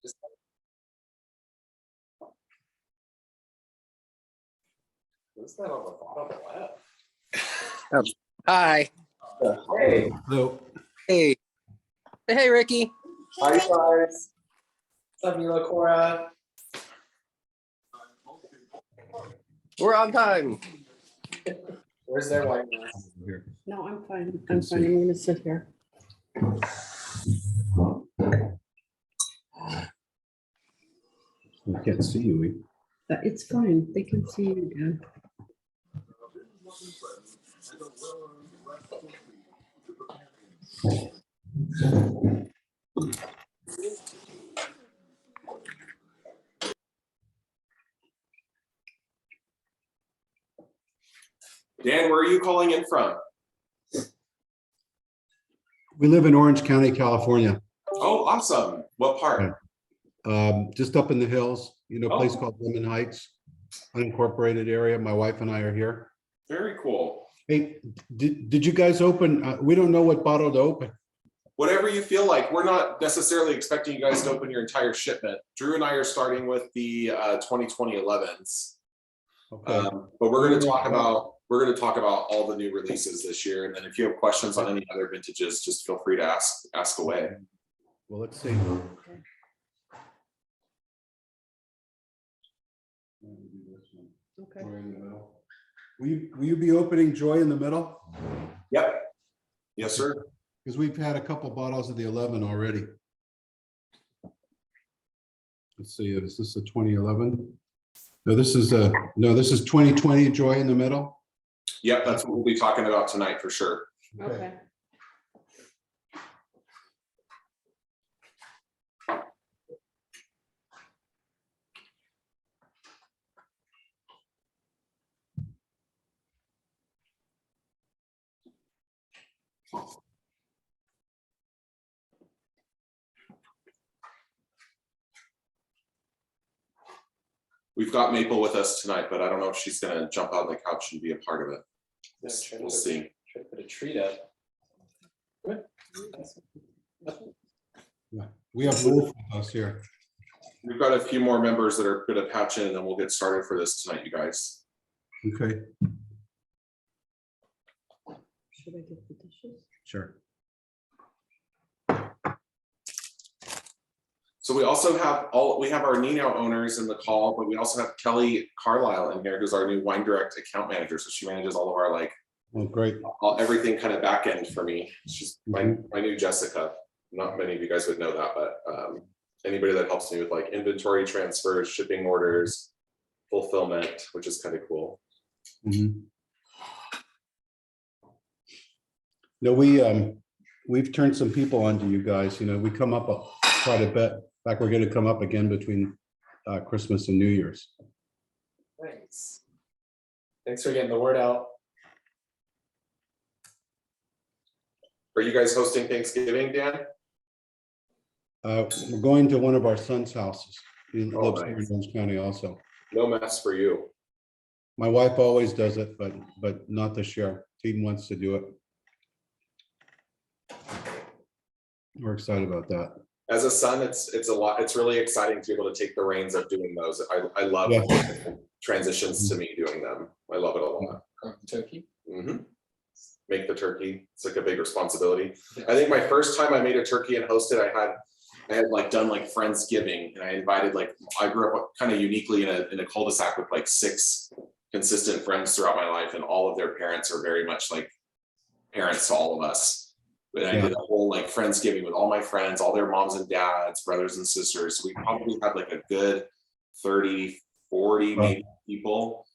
Just what's that on the bottom left? Hi. Hey, Hello. Hey. Hey, Ricky. hi guys. What's up, Mila Cora? We're on time. Where's their white glass? Here. No, I'm fine. Can I'm see. fine. I'm gonna sit here. We can't see you. It's fine. They can see you again. Dan, where are you calling in from? We live in Orange County, California, Oh, awesome. What part? just up in the hills, a place Oh. called Lemon Heights, unincorporated area. My wife and I are here. Very cool. Hey, did you guys open? We don't know what bottle to open. Whatever you feel like. We're not necessarily expecting you guys to open your entire shipment. Drew and I are starting with the 2020 11s. Okay. But we're going to talk about all the new releases this year, and then if you have questions on any other vintages, just feel free to ask away. Well, let's see. Okay. Will you be opening Joy in the middle? Yep. Yes, sir. Because we've had a couple bottles of the 11 already. Let's see, is this a 2011? No, this is 2020 Joy in the middle. Yep, that's what we'll be talking about tonight for sure. Okay. We've got Maple with us tonight, but I don't know if she's going to jump on the couch and be a part of it. We'll see. Try to put a treat up. Yeah, we have Wolf with us here. We've got a few more members that are going to patch in, and then we'll get started for this tonight, you guys. Okay, Should I get the dishes? sure. So we also have our Nino owners in the call, but we also have Kelly Carlisle in here, who's our new Wine Direct account manager. So she manages all of our Well, great. everything kind of back end for me. She's my new Jessica. Not many of you guys would know that, but anybody that helps me with inventory transfers, shipping orders, fulfillment, which is kind of cool. Mhm. No, we've turned some people onto you guys. We come up quite a bit. In fact, we're going to come up again between Christmas and New Year's. Thanks. Thanks for getting the word out. Are you guys hosting Thanksgiving, Dan? We're going to one of our son's houses. He Oh, lives here in nice. Orange County also. No mess for you. My wife always does it, but not this year. He wants to do it. We're excited about that. As a son, it's a lot. It's really exciting to be able to take the reins of doing those. I love Yeah. transitions to me doing them. I love it a lot. Turkey. Mhm. Make the turkey. It's like a big responsibility. I think my first time I made a turkey and hosted, I had done Friendsgiving, and I invited I grew up kind of uniquely in a cul-de-sac with 6 consistent friends throughout my life, and all of their parents are very much like parents to all of us. But I did a whole Friendsgiving with all my friends, all their moms and dads, brothers and sisters. So we probably had a good 30, 40 maybe people.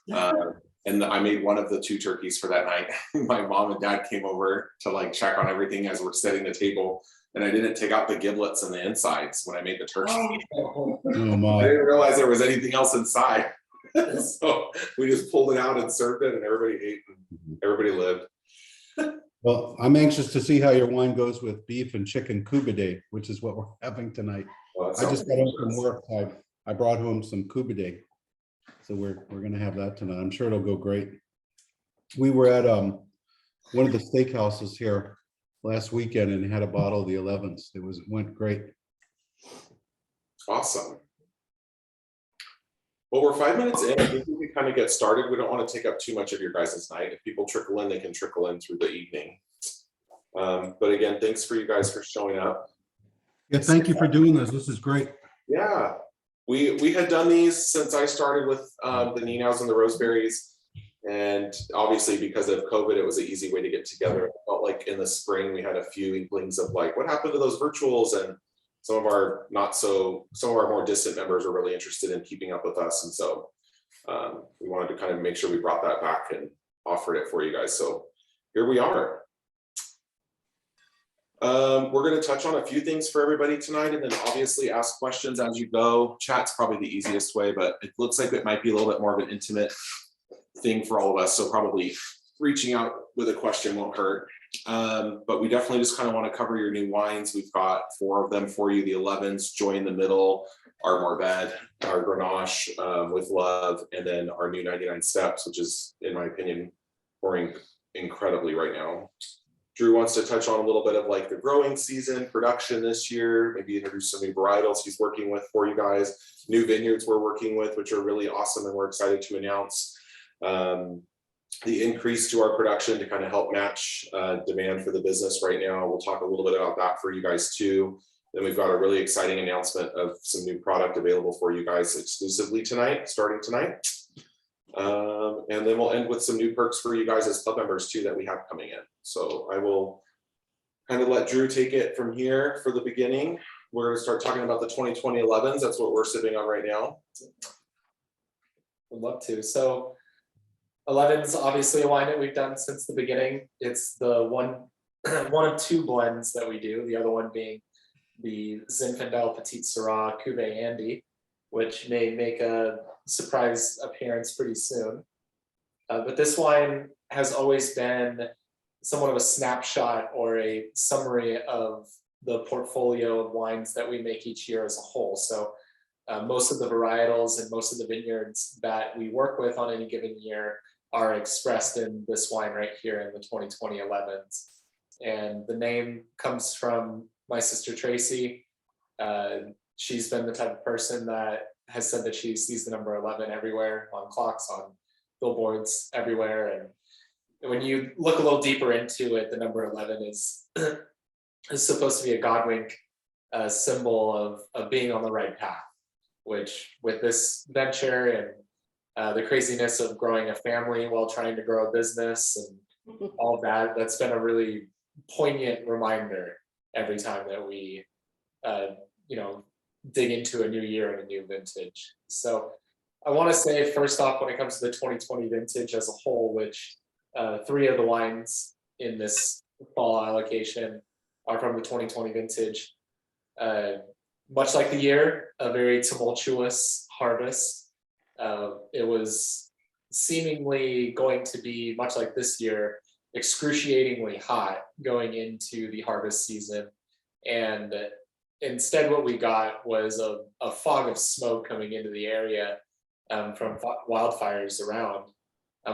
And I made one of the 2 turkeys for that night. My mom and dad came over to check on everything as we're setting the table. And I didn't take out the giblets and the insides when I made the turkey. Oh I my! didn't realize there was anything else inside. So we just pulled it out and served it, and everybody ate and everybody lived. Well, I'm anxious to see how your wine goes with beef and chicken Kubiday, which is what we're having tonight. Well, that I just sounds got home from delicious. work. I brought home some Kubiday, so we're gonna have that tonight. I'm sure it'll go great. We were at one of the steakhouses here last weekend and had a bottle of the 11s. It went great. Awesome. Well, we're 5 minutes in. I think we can kind of get started. We don't want to take up too much of your guys' night. If people trickle in, they can trickle in through the evening. But again, thanks for you guys for showing up. Yeah, thank you for doing this. This is great. Yeah, we had done these since I started with the Ninows and the Roseberries. And obviously because of COVID, it was an easy way to get together. It felt like in the spring, we had a few inklings of like, what happened to those virtuals? And some of our more distant members were really interested in keeping up with us. And so we wanted to kind of make sure we brought that back and offered it for you guys. So here we are. We're going to touch on a few things for everybody tonight, and then obviously ask questions as you go. Chat's probably the easiest way, but it looks like it might be a little bit more of an intimate thing for all of us. So probably reaching out with a question won't hurt. But we definitely just kind of want to cover your new wines. We've got 4 of them for you. The 11s, Joy in the Middle, our Morbid, our Grenache with Love, and then our new 99 Steps, which is, in my opinion, pouring incredibly right now. Drew wants to touch on a little bit of like the growing season, production this year, maybe introduce some new varietals he's working with for you guys, new vineyards we're working with, which are really awesome and we're excited to announce. The increase to our production to kind of help match demand for the business right now. We'll talk a little bit about that for you guys too. Then we've got a really exciting announcement of some new product available for you guys exclusively tonight, starting tonight. And then we'll end with some new perks for you guys as club members too that we have coming in. So I will kind of let Drew take it from here for the beginning. We're going to start talking about the 2020 11s. That's what we're sipping on right now. Would love to. So 11's obviously a wine that we've done since the beginning. It's the one of 2 blends that we do. The other one being the Zinfandel Petit Syrah Cuvée Andy, which may make a surprise appearance pretty soon. But this wine has always been somewhat of a snapshot or a summary of the portfolio of wines that we make each year as a whole. So most of the varietals and most of the vineyards that we work with on any given year are expressed in this wine right here in the 2020 11s. And the name comes from my sister Tracy. She's been the type of person that has said that she sees the number 11 everywhere, on clocks, on billboards, everywhere. And when you look a little deeper into it, the number 11 is supposed to be a God wink, symbol of being on the right path, which with this venture and the craziness of growing a family while trying to grow a business and all of that, that's been a really poignant reminder every time that we dig into a new year and a new vintage. So I want to say first off, when it comes to the 2020 vintage as a whole, which 3 of the wines in this fall allocation are from the 2020 vintage. Much like the year, a very tumultuous harvest. It was seemingly going to be, much like this year, excruciatingly hot going into the harvest season. And instead what we got was a fog of smoke coming into the area from wildfires around,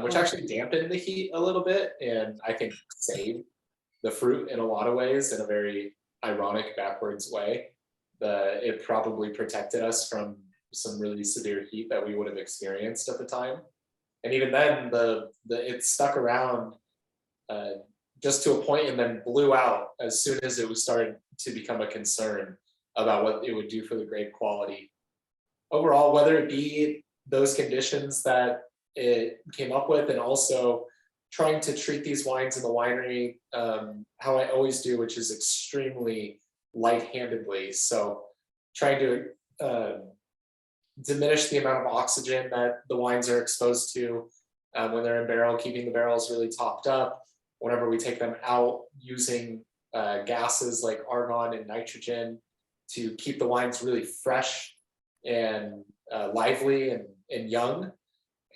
which actually dampened the heat a little bit and I think saved the fruit in a lot of ways in a very ironic, backwards way. It probably protected us from some really severe heat that we would have experienced at the time. And even then, it stuck around just to a point and then blew out as soon as it was started to become a concern about what it would do for the grape quality. Overall, whether it be those conditions that it came up with and also trying to treat these wines in the winery how I always do, which is extremely light-handedly. So trying to diminish the amount of oxygen that the wines are exposed to when they're in barrel, keeping the barrels really topped up. Whenever we take them out, using gases like argon and nitrogen to keep the wines really fresh and lively and young.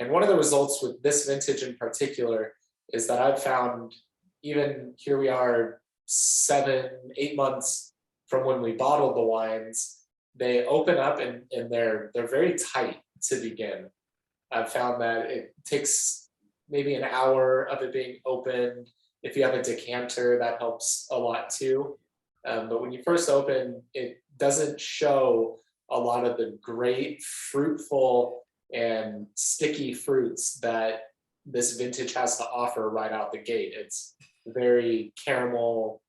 And one of the results with this vintage in particular is that I've found, even here we are 7-8 months from when we bottled the wines, they open up and they're very tight to begin. I've found that it takes maybe an hour of it being opened. If you have a decanter, that helps a lot too. But when you first open, it doesn't show a lot of the great fruitful and sticky fruits that this vintage has to offer right out the gate. It's very caramel,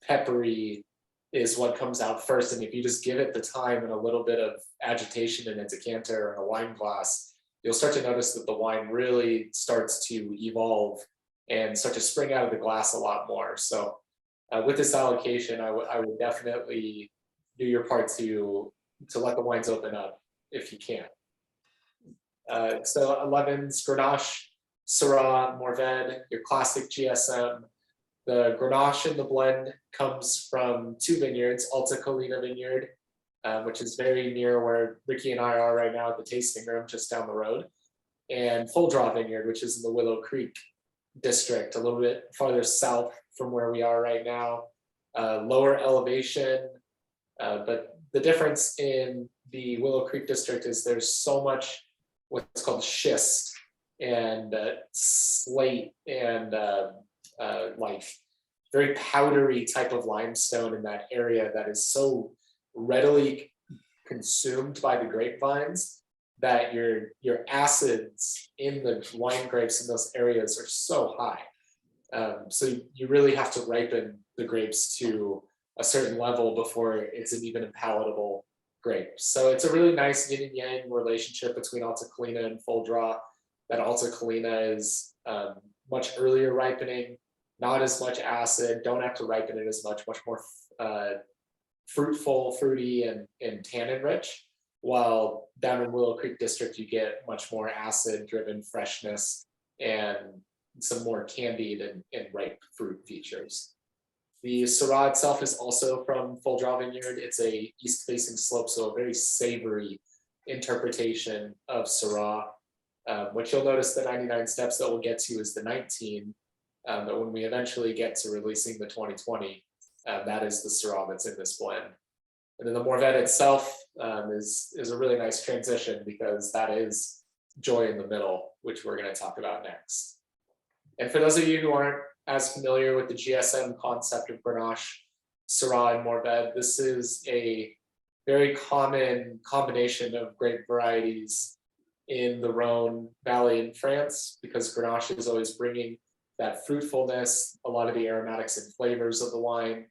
peppery is what comes out first. And if you just give it the time and a little bit of agitation in a decanter or in a wine glass, you'll start to notice that the wine really starts to evolve and start to spring out of the glass a lot more. So with this allocation, I would definitely do your part to let the wines open up if you can. So 11's Grenache, Syrah, Mourvèdre, your classic GSM. The Grenache in the blend comes from two vineyards, Alta Colina Vineyard, which is very near where Ricky and I are right now at the tasting room, just down the road, and Full Draw Vineyard, which is in the Willow Creek district, a little bit farther south from where we are right now. Lower elevation, but the difference in the Willow Creek district is there's so much what's called schist and slate and like very powdery type of limestone in that area that is so readily consumed by the grapevines that your acids in the wine grapes in those areas are so high. So you really have to ripen the grapes to a certain level before it's an even palatable grape. So it's a really nice yin and yang relationship between Alta Colina and Full Draw. That Alta Colina is much earlier ripening, not as much acid, don't have to ripen it as much more fruitful, fruity, and tannin rich. While down in Willow Creek district, you get much more acid driven freshness and some more candied and ripe fruit features. The Syrah itself is also from Full Draw Vineyard. It's a east facing slope, so a very savory interpretation of Syrah. What you'll notice the 99 steps that we'll get to is the 19, but when we eventually get to releasing the 2020, that is the Syrah that's in this blend. And then the Mourvèdre itself is a really nice transition because that is Joy in the Middle, which we're going to talk about next. And for those of you who aren't as familiar with the GSM concept of Grenache, Syrah, and Mourvèdre, this is a very common combination of grape varieties in the Rhone Valley in France, because Grenache is always bringing that fruitfulness, a lot of the aromatics and flavors of the wine.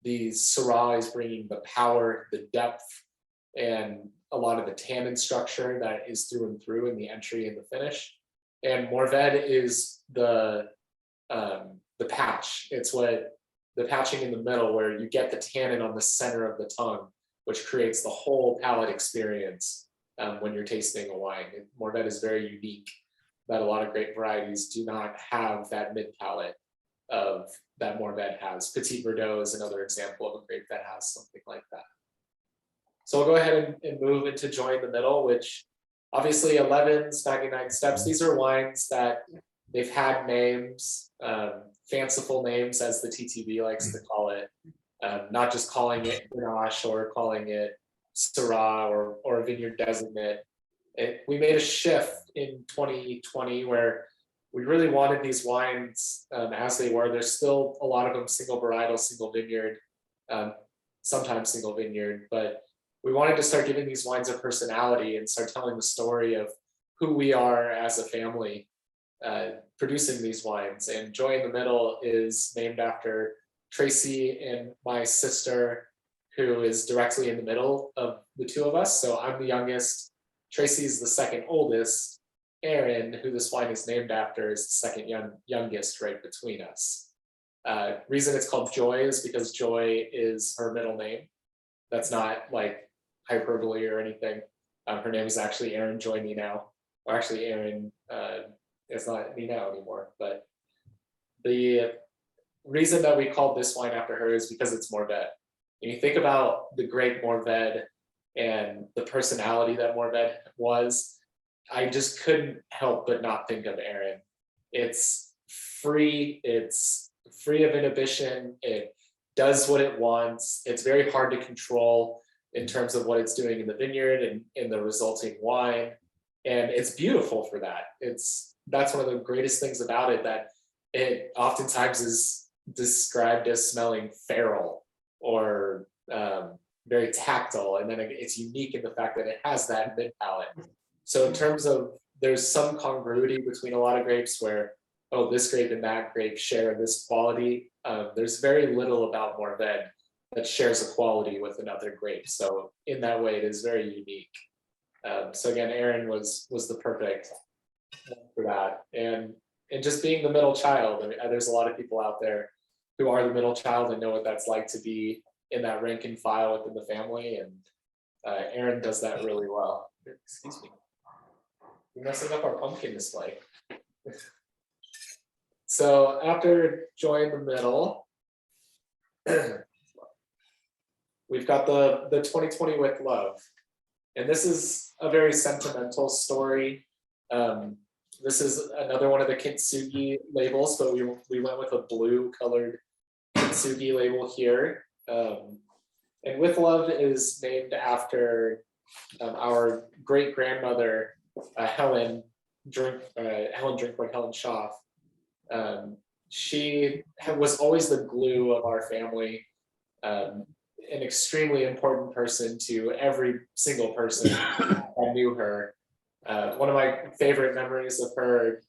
The Syrah is bringing the power, the depth, and a lot of the tannin structure that is through and through in the entry and the finish. And Mourvèdre is the patch. It's what the patching in the middle, where you get the tannin on the center of the tongue, which creates the whole palate experience when you're tasting a wine. Mourvèdre is very unique, that a lot of grape varieties do not have that mid palate of that Mourvèdre has. Petit Verdot is another example of a grape that has something like that. So I'll go ahead and move into Joy in the Middle, which obviously 11's 99 steps. These are wines that they've had names, fanciful names, as the TTB likes to call it, not just calling it Grenache or calling it Syrah or a vineyard designate. We made a shift in 2020 where we really wanted these wines as they were. There's still a lot of them single varietal, single vineyard, sometimes single vineyard, but we wanted to start giving these wines a personality and start telling the story of who we are as a family producing these wines. And Joy in the Middle is named after Tracy and my sister, who is directly in the middle of the two of us. So I'm the youngest, Tracy's the second oldest, Aaron, who this wine is named after, is the second youngest right between us. Reason it's called Joy is because Joy is her middle name. That's not like hyperbole or anything. Her name is actually Erin Joy Ninow, or actually Erin, it's not Ninow anymore, but the reason that we called this wine after her is because it's Mourvèdre. And you think about the great Mourvèdre and the personality that Mourvèdre was, I just couldn't help but not think of Erin. It's free of inhibition, it does what it wants, it's very hard to control in terms of what it's doing in the vineyard and in the resulting wine. And it's beautiful for that. That's one of the greatest things about it, that it oftentimes is described as smelling feral or very tactile, and then it's unique in the fact that it has that mid palate. So in terms of, there's some congruity between a lot of grapes where, oh, this grape and that grape share this quality. There's very little about Mourvèdre that shares a quality with another grape. So in that way, it is very unique. So again, Aaron was the perfect one for that. And just being the middle child, I mean, there's a lot of people out there who are the middle child and know what that's like to be in that rank and file within the family. And Aaron does that really well. Excuse me. You're messing up our pumpkin display. So after join the middle, we've got the 2020 with love. And this is a very sentimental story. This is another one of the Kintsugi labels, but we went with a blue colored Kintsugi label here. And With Love is named after our great grandmother, Helen Drinkwick, Helen Schaff. She was always the glue of our family, an extremely important person to every single person that knew her. One of my favorite memories of her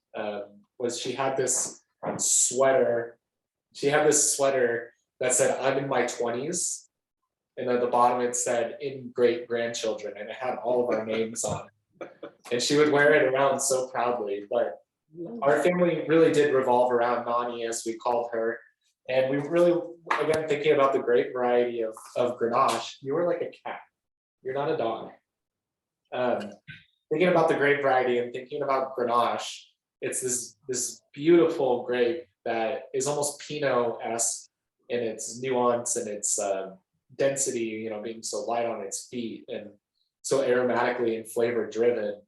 was she had this sweater. She had this sweater that said, "I'm in my 20s." And at the bottom it said, "In great grandchildren," and it had all of our names on it. And she would wear it around so proudly. But our family really did revolve around Nani, as we called her. And we really, again, thinking about the great variety of Grenache, you were like a cat. You're not a dog. Thinking about the grape variety and thinking about Grenache, it's this beautiful grape that is almost Pinot-esque in its nuance and its density, you know, being so light on its feet and so aromatically and flavor driven.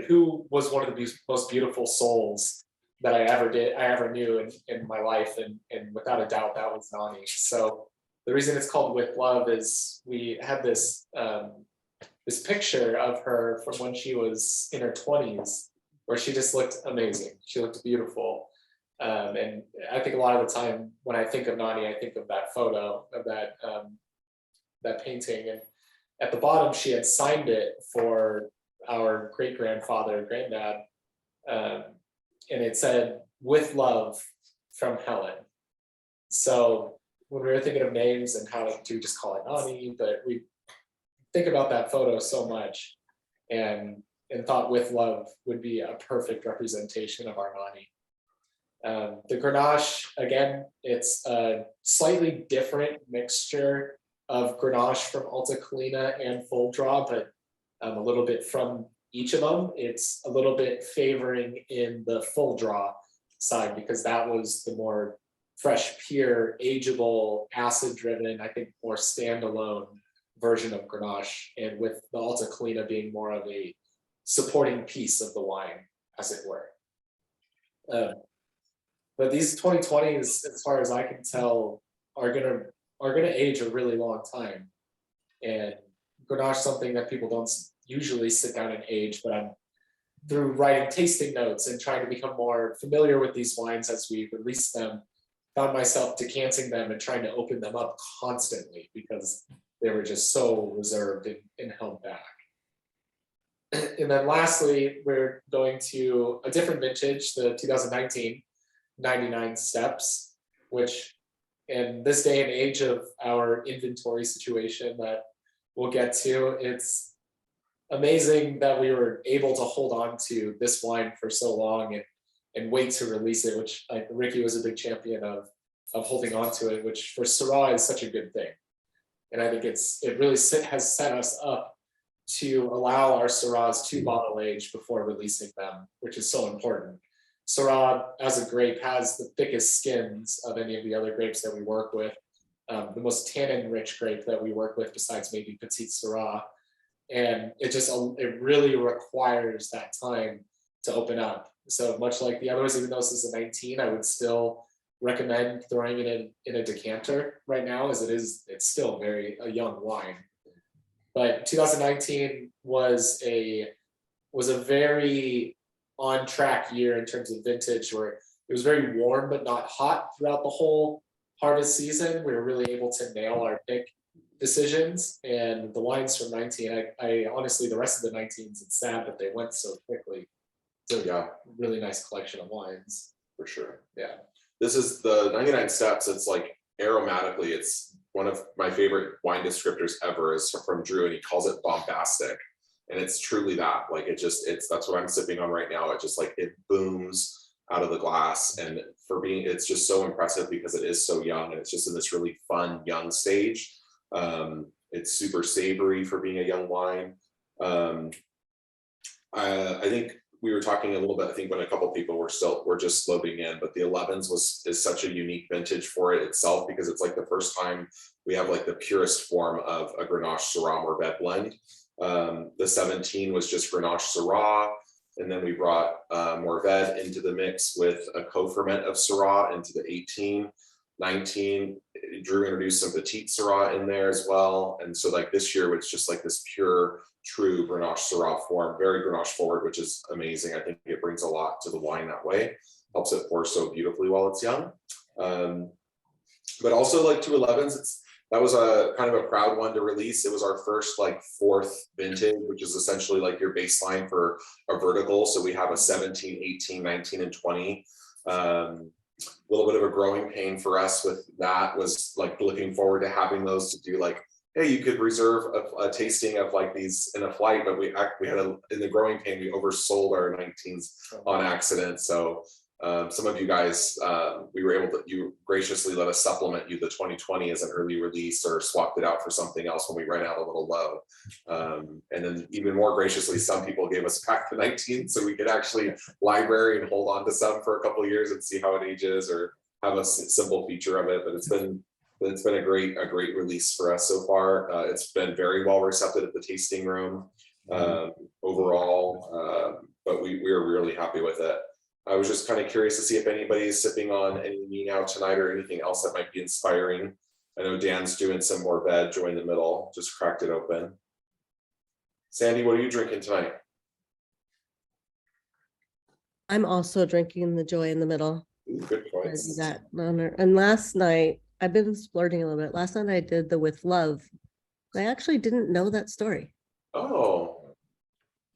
Who was one of the most beautiful souls that I ever knew in my life, and without a doubt that was Nani. So the reason it's called With Love is we had this this picture of her from when she was in her 20s, where she just looked amazing. She looked beautiful. And I think a lot of the time when I think of Nani, I think of that photo of that painting. And at the bottom, she had signed it for our granddad. And it said, "With love from Helen." So when we were thinking of names and how to just call it Nani, but we think about that photo so much and thought With Love would be a perfect representation of our Nani. The Grenache, again, it's a slightly different mixture of Grenache from Alta Colina and Full Draw, but a little bit from each of them. It's a little bit favoring in the Full Draw side because that was the more fresh, pure, ageable, acid-driven, I think more standalone version of Grenache, and with the Alta Colina being more of a supporting piece of the wine, as it were. But these 2020s, as far as I can tell, are gonna age a really long time. And Grenache is something that people don't usually sit down and age, but I'm through writing tasting notes and trying to become more familiar with these wines as we release them, found myself decanting them and trying to open them up constantly because they were just so reserved and held back. And then lastly, we're going to a different vintage, the 2019 99 Steps, which in this day and age of our inventory situation that we'll get to, it's amazing that we were able to hold on to this wine for so long and wait to release it, which Ricky was a big champion of holding on to it, which for Syrah is such a good thing. And I think it really has set us up to allow our Syrahs to bottle age before releasing them, which is so important. Syrah, as a grape, has the thickest skins of any of the other grapes that we work with. The most tannin-rich grape that we work with, besides maybe Petit Syrah. And it really requires that time to open up. So much like the others, even though this is a 19, I would still recommend throwing it in a decanter right now, as it's still a young wine. But 2019 was a very on track year in terms of vintage, where it was very warm but not hot throughout the whole harvest season. We were really able to nail our pick decisions, and the wines from 19, I honestly, the rest of the 19s, it's sad that they went so quickly. It's a Yeah, really nice collection of wines. for sure. Yeah. This is the 99 Steps. It's like aromatically, it's one of my favorite wine descriptors ever is from Drew, and he calls it bombastic. And it's truly that. Like that's what I'm sipping on right now. It just like it booms out of the glass. And it's just so impressive because it is so young and it's just in this really fun young stage. It's super savory for being a young wine. I think we were talking a little bit, I think when a couple people were just sloping in, but the 11s is such a unique vintage for it itself because it's like the first time we have like the purest form of a Grenache Syrah Mourvedre blend. The 17 was just Grenache Syrah, and then we brought Mourvedre into the mix with a co-ferment of Syrah into the 18. 19, Drew introduced some Petite Syrah in there as well, and so like this year it's just like this pure true Grenache Syrah form, very Grenache forward, which is amazing. I think it brings a lot to the wine that way, helps it pour so beautifully while it's young. But also like 211s, that was a kind of a proud one to release. It was our first like 4th vintage, which is essentially like your baseline for a vertical. So we have a 17, 18, 19, and 20. A little bit of a growing pain for us with that was like looking forward to having those to do like, hey, you could reserve a tasting of like these in a flight, but we had in the growing pain, we oversold our 19s on accident. So some of you guys, we were able to, you graciously let us supplement you the 2020 as an early release or swapped it out for something else when we ran out a little low. And then even more graciously, some people gave us back the 19 so we could actually library and hold on to some for a couple of years and see how it ages or have a simple feature of it. But it's been a great release for us so far. It's been very well received at the tasting room overall, but we are really happy with it. I was just kind of curious to see if anybody's sipping on any now tonight or anything else that might be inspiring. I know Dan's doing some more veg, joy in the middle, just cracked it open. Sandy, what are you drinking tonight? I'm also drinking the Joy in the Middle. Good I do points. that honor. And last night, I've been splurting a little bit. Last night I did the With Love. I actually didn't know that story, Oh,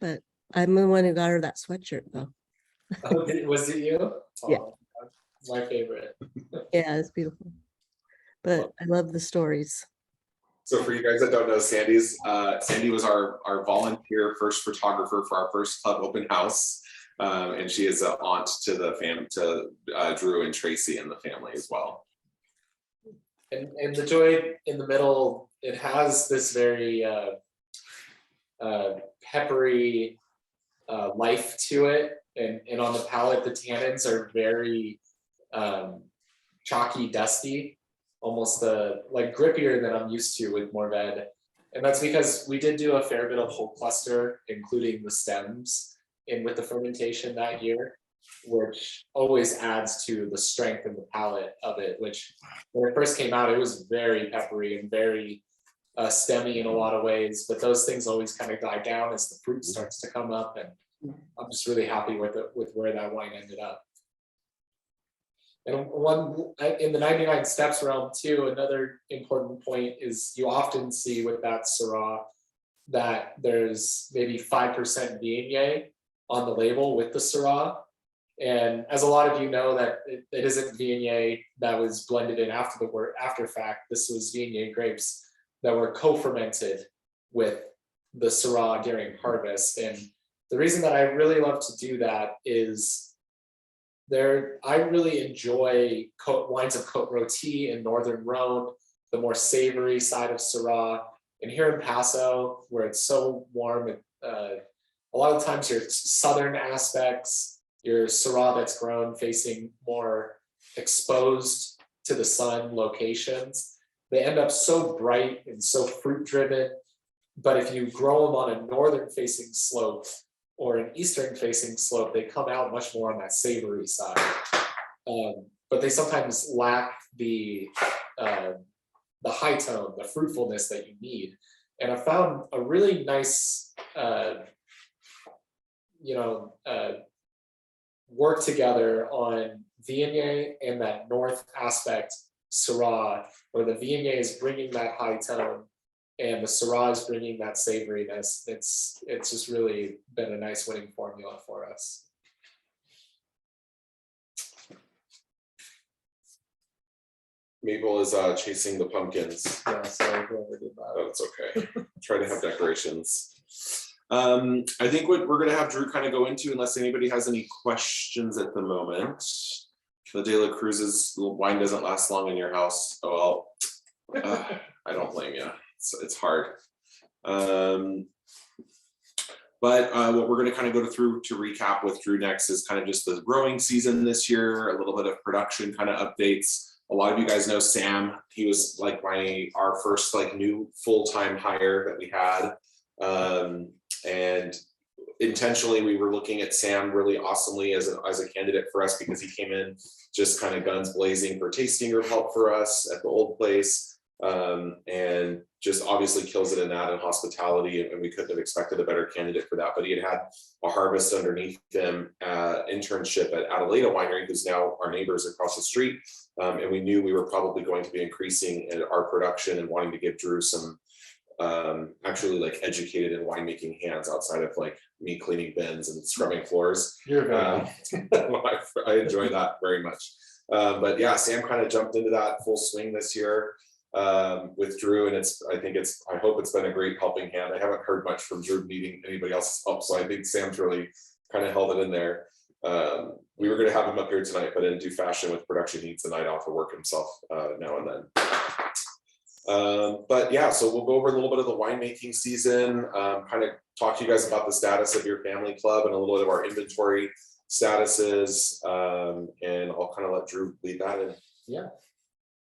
but I'm the one who got her that sweatshirt though. Oh, was it you? Yeah. Oh, my favorite. Yeah, it's beautiful. But I love the stories. so for you guys that don't know, Sandy was our volunteer first photographer for our first club open house. And she is an aunt to Drew and Tracy and the family as well. And the Joy in the Middle, it has this very peppery life to it, and on the palate the tannins are very chalky, dusty, almost like grippier than I'm used to with Mourvedre. And that's because we did do a fair bit of whole cluster, including the stems in with the fermentation that year, which always adds to the strength and the palate of it, which when it first came out, it was very peppery and very stemmy in a lot of ways, but those things always kind of die down as the fruit starts to come up, and I'm just really happy with where that wine ended up. And one in the 99 Steps realm too, another important point is you often see with that Syrah that there's maybe 5% Viognier on the label with the Syrah. And as a lot of you know, that it isn't Viognier that was blended in after fact. This was Viognier grapes that were co-fermented with the Syrah during harvest. And the reason that I really love to do that is I really enjoy wines of Côte Rôtie and Northern Rhone, the more savory side of Syrah. And here in Paso, where it's so warm, a lot of times your southern aspects, your Syrah that's grown facing more exposed to the sun locations, they end up so bright and so fruit driven. But if you grow them on a northern facing slope or an eastern facing slope, they come out much more on that savory side. But they sometimes lack the high tone, the fruitfulness that you need. And I found a really nice, work together on Viognier and that north aspect Syrah, where the Viognier is bringing that high tone and the Syrah is bringing that savoriness. It's just really been a nice winning formula for us. Maple is chasing the pumpkins. Yeah, sorry whoever did that. Oh, it's okay. Try to have decorations. I think what we're gonna have Drew kind of go into, unless anybody has any questions at the moment. The De La Cruz's wine doesn't last long in your house. Oh, well, I don't blame you. It's hard. But what we're gonna kind of go through to recap with Drew next is kind of just the growing season this year, a little bit of production kind of updates. A lot of you guys know Sam. He was like our first like new full-time hire that we had. And intentionally we were looking at Sam really awesomely as a candidate for us, because he came in just kind of guns blazing for tasting group help for us at the old place, and just obviously kills it in that and hospitality, and we couldn't have expected a better candidate for that. But he had a harvest underneath him, internship at Adelaida Winery, who's now our neighbors across the street, and we knew we were probably going to be increasing in our production and wanting to give Drew some actually like educated in winemaking hands outside of like me cleaning bins and scrubbing floors. You're very I enjoy that very much. But yeah, Sam kind of jumped into that full swing this year with Drew, and I hope it's been a great helping hand. I haven't heard much from Drew needing anybody else's help, so I think Sam's really kind of held it in there. We were going to have him up here tonight, but in due fashion with production, he needs a night off of work himself now and then. But yeah, so we'll go over a little bit of the winemaking season, kind of talk to you guys about the status of your family club and a little bit of our inventory statuses, and I'll kind of let Drew lead that in. Yeah.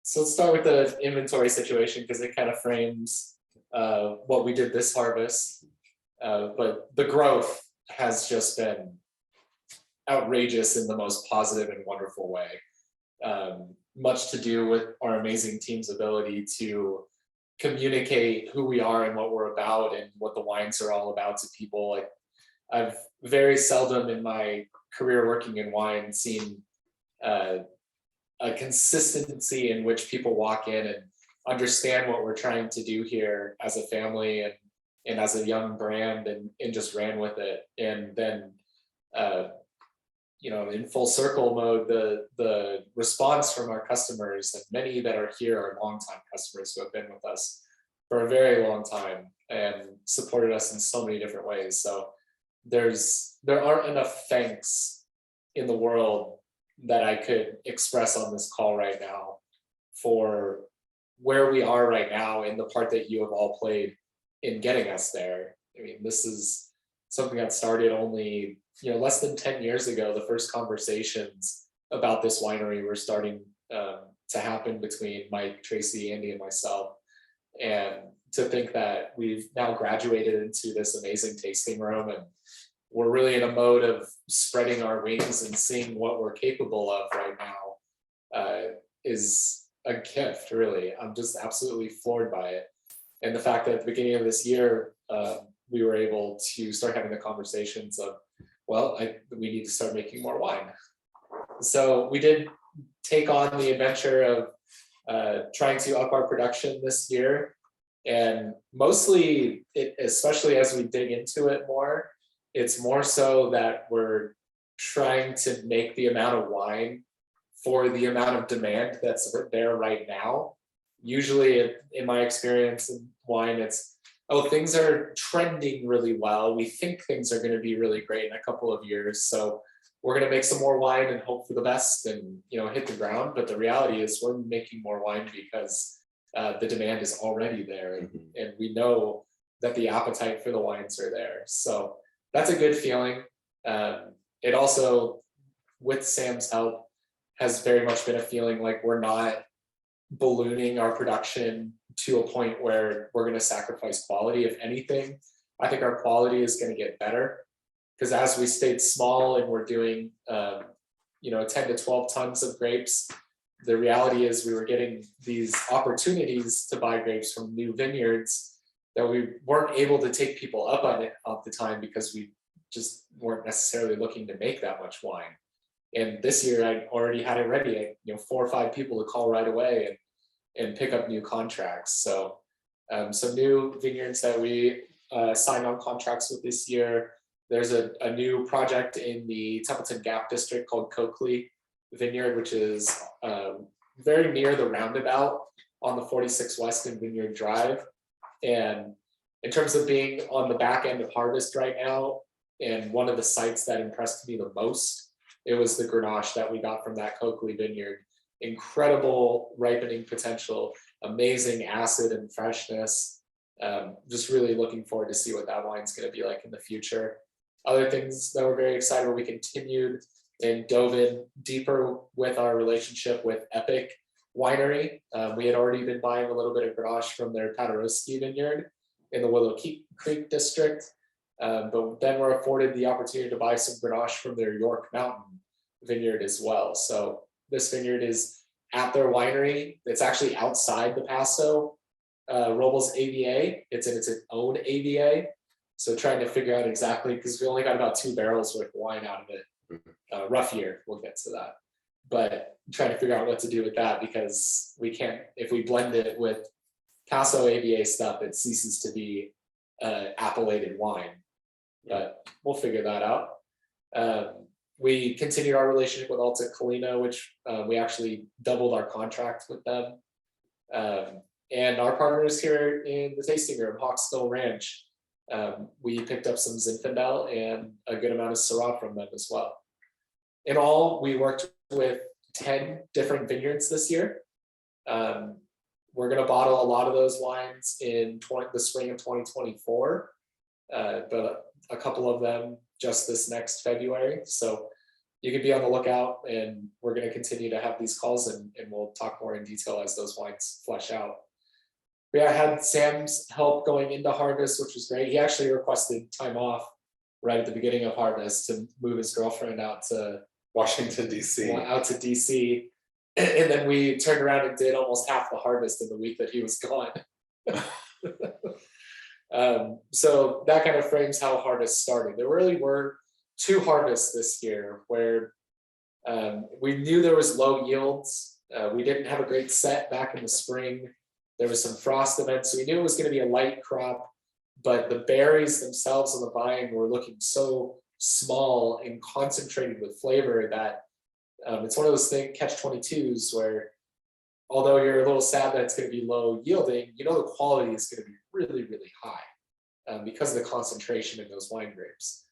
So let's start with the inventory situation, because it kind of frames what we did this harvest. But the growth has just been outrageous in the most positive and wonderful way. Much to do with our amazing team's ability to communicate who we are and what we're about and what the wines are all about to people. Like, I've very seldom in my career working in wine seen a consistency in which people walk in and understand what we're trying to do here as a family and as a young brand, and just ran with it. And then in full circle mode, the response from our customers, and many that are here are longtime customers who have been with us for a very long time and supported us in so many different ways. So there aren't enough thanks in the world that I could express on this call right now for where we are right now and the part that you have all played in getting us there. I mean, this is something that started only less than 10 years ago. The first conversations about this winery were starting to happen between Mike, Tracy, Andy, and myself. And to think that we've now graduated into this amazing tasting room, and we're really in a mode of spreading our wings and seeing what we're capable of right now is a gift, really. I'm just absolutely floored by it. And the fact that at the beginning of this year, we were able to start having the conversations of, well, we need to start making more wine. So we did take on the adventure of trying to up our production this year. And mostly, especially as we dig into it more, it's more so that we're trying to make the amount of wine for the amount of demand that's there right now. Usually, in my experience in wine, it's, oh, things are trending really well. We think things are going to be really great in a couple of years. So we're going to make some more wine and hope for the best and, hit the ground. But the reality is we're making more wine because the demand is already there. And we know that the appetite for the wines are there. So that's a good feeling. It also, with Sam's help, has very much been a feeling like we're not ballooning our production to a point where we're going to sacrifice quality. If anything, I think our quality is going to get better, because as we stayed small and we're doing 10 to 12 tons of grapes, the reality is we were getting these opportunities to buy grapes from new vineyards that we weren't able to take people up on it at the time, because we just weren't necessarily looking to make that much wine. And this year I already had it ready, 4 or 5 people to call right away and pick up new contracts. So some new vineyards that we signed on contracts with this year. There's a new project in the Templeton Gap district called Coakley Vineyard, which is very near the roundabout on the 46 West and Vineyard Drive. And in terms of being on the back end of harvest right now, and one of the sites that impressed me the most, it was the Grenache that we got from that Coakley Vineyard. Incredible ripening potential, amazing acid and freshness. Just really looking forward to see what that wine's going to be like in the future. Other things that we're very excited about, we continued and dove in deeper with our relationship with Epic Winery. We had already been buying a little bit of Grenache from their Paderewski vineyard in the Willow Creek district, but then we're afforded the opportunity to buy some Grenache from their York Mountain vineyard as well. So this vineyard is at their winery. It's actually outside the Paso Robles AVA. It's in its own AVA. So trying to figure out exactly, because we only got about 2 barrels worth of wine out of it. Rough year, we'll get to that. But trying to figure out what to do with that, because we can't, if we blend it with Paso AVA stuff, it ceases to be appellated wine. But we'll figure that out. We continued our relationship with Alta Colina, which we actually doubled our contract with them. And our partners here in the tasting room, Hawksville Ranch, we picked up some Zinfandel and a good amount of Syrah from them as well. In all, we worked with 10 different vineyards this year. We're going to bottle a lot of those wines in the spring of 2024, but a couple of them just this next February. So you can be on the lookout, and we're going to continue to have these calls, and we'll talk more in detail as those wines flesh out. We had Sam's help going into harvest, which was great. He actually requested time off right at the beginning of harvest to move his girlfriend out to Washington, DC. Out to DC. And then we turned around and did almost half the harvest in the week that he was gone. So that kind of frames how harvest started. There really were 2 harvests this year where we knew there was low yields. We didn't have a great set back in the spring. There was some frost events, so we knew it was going to be a light crop, but the berries themselves on the vine were looking so small and concentrated with flavor that it's one of those things, catch-22s, where although you're a little sad that it's going to be low yielding, the quality is going to be really, really high because of the concentration in those wine grapes.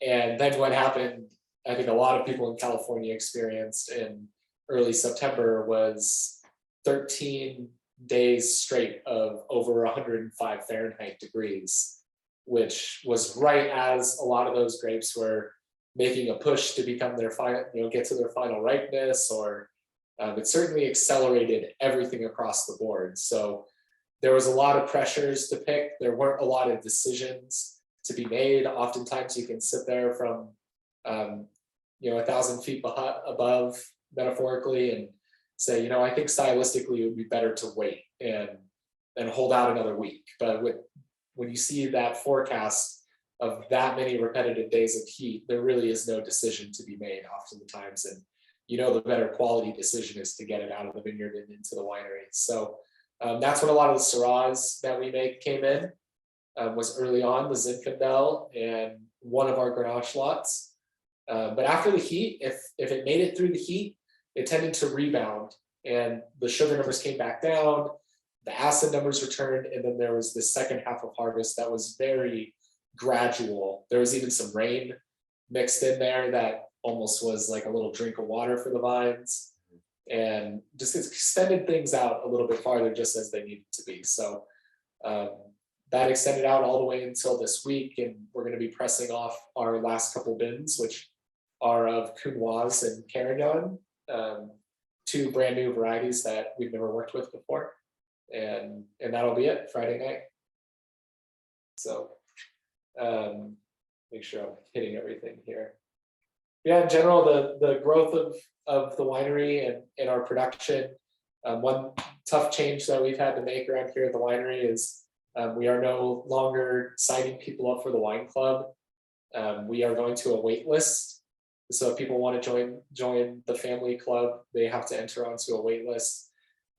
And then what happened, I think a lot of people in California experienced in early September, was 13 days straight of over 105 Fahrenheit degrees, which was right as a lot of those grapes were making a push to become their final, get to their final ripeness, or it certainly accelerated everything across the board. So there was a lot of pressures to pick. There weren't a lot of decisions to be made. Oftentimes you can sit there from 1,000 feet above, metaphorically, and say, I think stylistically it would be better to wait and hold out another week. But when you see that forecast of that many repetitive days of heat, there really is no decision to be made oftentimes. And the better quality decision is to get it out of the vineyard and into the winery. So that's when a lot of the Syrahs that we make came in, was early on, the Zinfandel and one of our Grenache lots. But after the heat, if it made it through the heat, it tended to rebound, and the sugar numbers came back down, the acid numbers returned, and then there was this second half of harvest that was very gradual. There was even some rain mixed in there that almost was like a little drink of water for the vines, and just extended things out a little bit farther just as they needed to be. So that extended out all the way until this week, and we're going to be pressing off our last couple bins, which are of Counoise and Carignan, 2 brand new varieties that we've never worked with before, and that'll be it Friday night. So make sure I'm hitting everything here. Yeah, in general, the growth of the winery and our production. One tough change that we've had to make around here at the winery is we are no longer signing people up for the wine club. We are going to a wait list. So if people want to join the family club, they have to enter onto a wait list.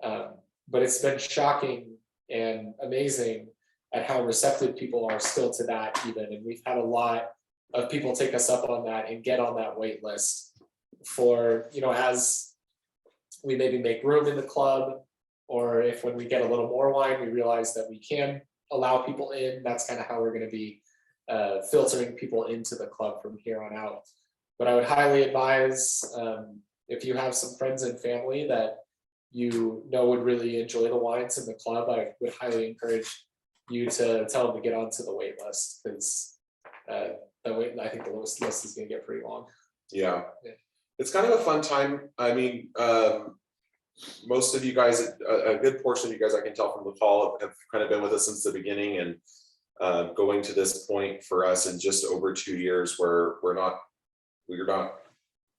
But it's been shocking and amazing at how receptive people are still to that even. And we've had a lot of people take us up on that and get on that wait list for, as we maybe make room in the club, or if when we get a little more wine, we realize that we can allow people in. That's kind of how we're going to be filtering people into the club from here on out. But I would highly advise, if you have some friends and family that would really enjoy the wines in the club, I would highly encourage you to tell them to get onto the wait list, because I think the list is going to get pretty long. Yeah. Yeah. It's kind of a fun time. I mean, most of you guys, a good portion of you guys, I can tell from the call, have kind of been with us since the beginning, and going to this point for us in just over 2 years where we're not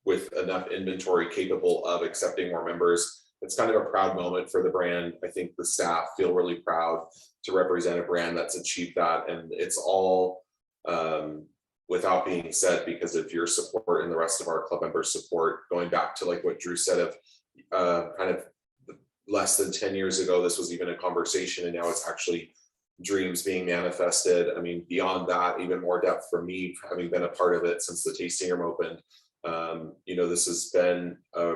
with enough inventory capable of accepting more members. It's kind of a proud moment for the brand. I think the staff feel really proud to represent a brand that's achieved that, and it's all without being said because of your support and the rest of our club members' support. Going back to like what Drew said of kind of less than 10 years ago, this was even a conversation, and now it's actually dreams being manifested. I mean, beyond that, even more depth for me, having been a part of it since the tasting room opened. This has been a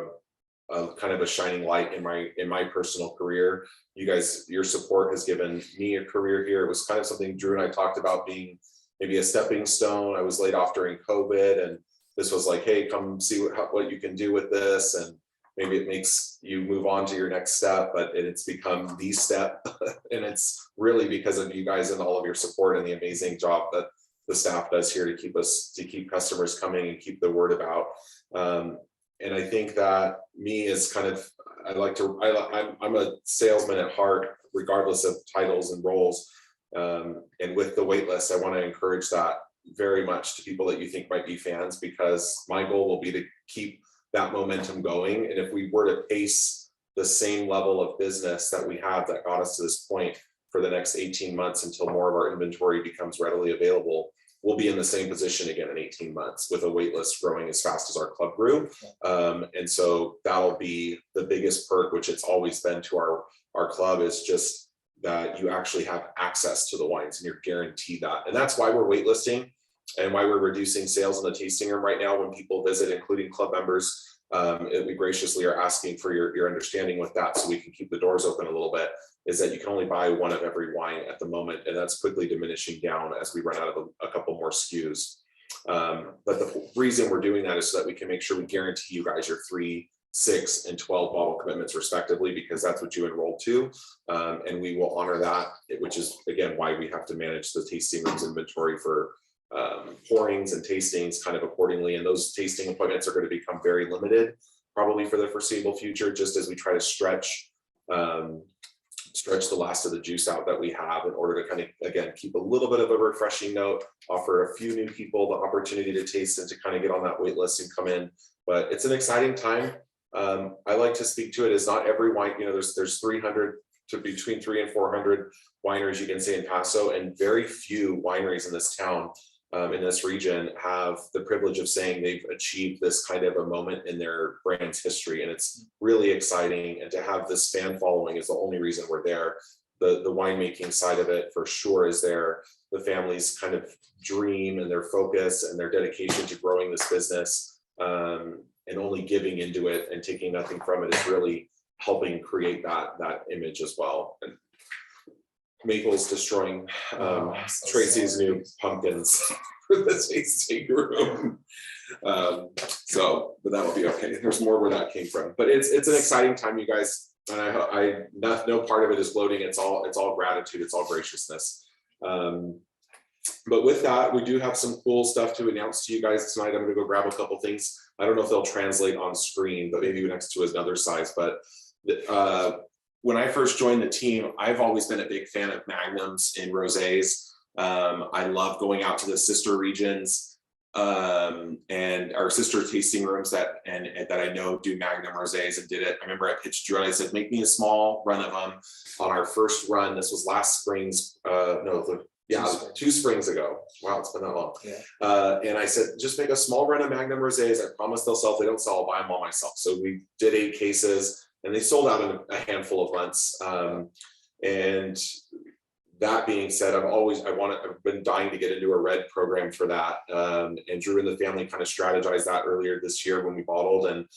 kind of a shining light in my personal career. You guys, your support has given me a career here. It was kind of something Drew and I talked about being maybe a stepping stone. I was laid off during COVID, and this was like, hey, come see what you can do with this, and maybe it makes you move on to your next step, but it's become the step. And it's really because of you guys and all of your support and the amazing job that the staff does here to keep customers coming and keep the word about. And I think that me is kind of, I'm a salesman at heart, regardless of titles and roles. And with the wait list, I want to encourage that very much to people that you think might be fans, because my goal will be to keep that momentum going. And if we were to pace the same level of business that we have that got us to this point for the next 18 months until more of our inventory becomes readily available, we'll be in the same position again in 18 months with a wait list growing as fast as our club grew. And so that'll be the biggest perk, which it's always been to our club, is just that you actually have access to the wines and you're guaranteed that. And that's why we're waitlisting and why we're reducing sales in the tasting room right now when people visit, including club members. We graciously are asking for your understanding with that, so we can keep the doors open a little bit, is that you can only buy one of every wine at the moment, and that's quickly diminishing down as we run out of a couple more SKUs. But the reason we're doing that is so that we can make sure we guarantee you guys your 3, 6, and 12 bottle commitments respectively, because that's what you enrolled to. And we will honor that, which is again why we have to manage the tasting rooms inventory for pourings and tastings kind of accordingly. And those tasting appointments are going to become very limited probably for the foreseeable future, just as we try to stretch the last of the juice out that we have, in order to kind of, again, keep a little bit of a refreshing note, offer a few new people the opportunity to taste and to kind of get on that wait list and come in. But it's an exciting time. I like to speak to it as not every wine, there's 300 to between 300 and 400 wineries you can say in Paso, and very few wineries in this town, in this region, have the privilege of saying they've achieved this kind of a moment in their brand's history. And it's really exciting. And to have this fan following is the only reason we're there. The winemaking side of it for sure is there. The family's kind of dream and their focus and their dedication to growing this business, and only giving into it and taking nothing from it is really helping create that image as well. And Maple's destroying Tracy's new pumpkins for the tasting room. But that'll be okay. There's more where that came from. But it's an exciting time, you guys. And no part of it is gloating. It's all gratitude. It's all graciousness. But with that, we do have some cool stuff to announce to you guys tonight. I'm going to go grab a couple things. I don't know if they'll translate on screen, but maybe next to another size. But when I first joined the team, I've always been a big fan of magnums in rosés. I love going out to the sister regions and our sister tasting rooms that I know do magnum rosés and did it. I remember I pitched Drew and I said, make me a small run of them. On our first run, this was last spring's, the Yeah, springs. 2 springs ago. Wow, it's been that long. Yeah. And I said, just make a small run of Magnum rosés. I promise they'll sell. If they don't sell, I'll buy them all myself. So we did 8 cases, and they sold out in a handful of months. And that being said, I've been dying to get into a red program for that. And Drew and the family kind of strategized that earlier this year when we bottled, and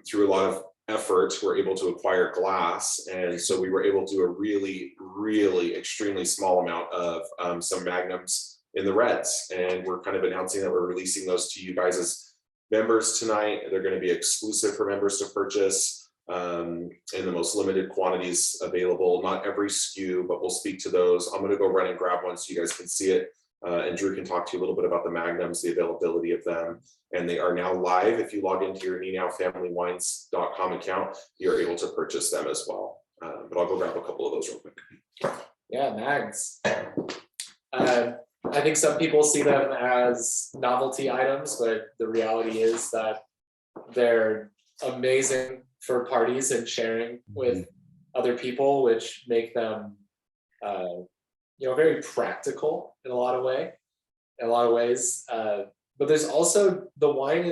through a lot of effort, we're able to acquire glass. And so we were able to do a really, really extremely small amount of some Magnums in the reds. And we're kind of announcing that we're releasing those to you guys as members tonight. They're going to be exclusive for members to purchase in the most limited quantities available. Not every SKU, but we'll speak to those. I'm going to go run and grab one so you guys can see it. And Drew can talk to you a little bit about the Magnums, the availability of them. And they are now live. If you log into your NeNowFamilyWines.com account, you're able to purchase them as well. But I'll go grab a couple of those real quick. Yeah, mags. I think some people see them as novelty items, but the reality is that they're amazing for parties and sharing with other people, which make them very practical in a lot of ways. But there's also, the wine